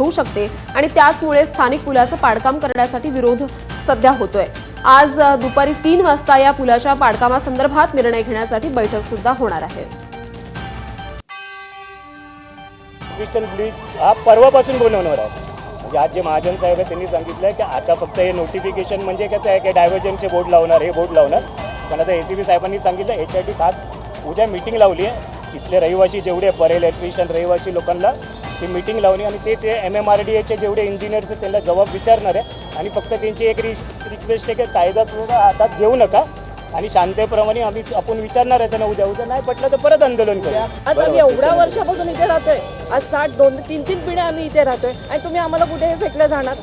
होऊ शकते आणि त्याचमुळे स्थानिक पुलाचं पाडकाम करण्यासाठी विरोध सध्या होतोय। आज दुपारी 3 वाजता या पुलाच्या पाडकामासंदर्भात निर्णय घेण्यासाठी बैठक सुद्धा होणार आहे। ब्रिज हा परवापासून बनवणार आहे। म्हणजे आज जे महाजन साहेब आहेत त्यांनी सांगितलं की आता फक्त हे नोटिफिकेशन म्हणजे कसं आहे की डायव्हर्जनचे बोर्ड लावणार, हे बोर्ड लावणार, पण आता एसीबी साहेबांनी सांगितलं याच्यासाठी खास उद्या मीटिंग लावली आहे। इथले रहिवासी जेवढे परेल इलेक्ट्रिशियन रहिवासी लोकांना ती मीटिंग लावली आणि ते MMRDAचे जेवढे इंजिनियर्स आहेत त्यांना जबाब विचारणार आहे आणि फक्त त्यांची एक रिक्वेस्ट आहे की कायदा थोडा हातात घेऊ नका आणि शांततेप्रमाणे आपण विचारणार आहे त्यांना उद्या नाही पटलं तर परत आंदोलन करू। आज आम्ही एवढ्या वर्षापासून इथे राहतोय, आज 60-2-3 पिढ्या आम्ही इथे राहतोय आणि तुम्ही आम्हाला कुठे फेकलं जाणार?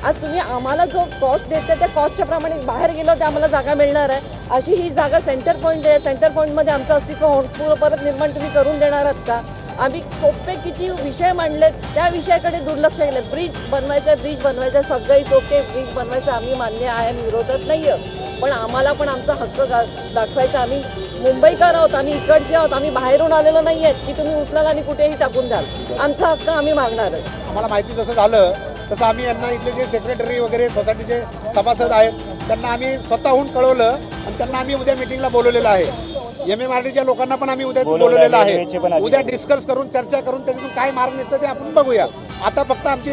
आज तुम्ही आम्हाला जो कॉस्ट देते त्या कॉस्टच्या प्रमाणे बाहेर गेलो तर आम्हाला जागा मिळणार आहे। अशी ही जागा सेंटर पॉईंट आहे, सेंटर पॉईंटमध्ये आमचं अस्तित्व परत निर्माण तुम्ही करून देणार आहात का? आम्ही सोपे किती विषय मांडलेत त्या विषयाकडे दुर्लक्ष केलं। ब्रिज बनवायचं सगळंच ओके, ब्रिज बनवायचं आम्ही मान्य आहे, आम्ही विरोधात नाही आहे, पण आम्हाला पण आमचा हक्क दाखवायचा। आम्ही मुंबईकर आहोत, आम्ही इकडचे आहोत, आम्ही बाहेरून आलेलो नाही आहेत की तुम्ही उचलाल आणि कुठेही टाकून द्याल। आमचा हक्क आम्ही मागणार आहे। आम्हाला माहिती जसं झालं तसं आम्ही यांना इथले जे सेक्रेटरी वगैरे सोसायटीचे सभासद आहेत त्यांना आम्ही स्वतःहून कळवलं आणि त्यांना आम्ही उद्या मीटिंगला बोलवलेलं आहे। MMRDच्या लोकांना पण आम्ही उद्या बोलवलेलं आहे। उद्या डिस्कस करून चर्चा करून त्याच्यातून काय मार्ग निघतं ते आपण बघूया। आता फक्त आमची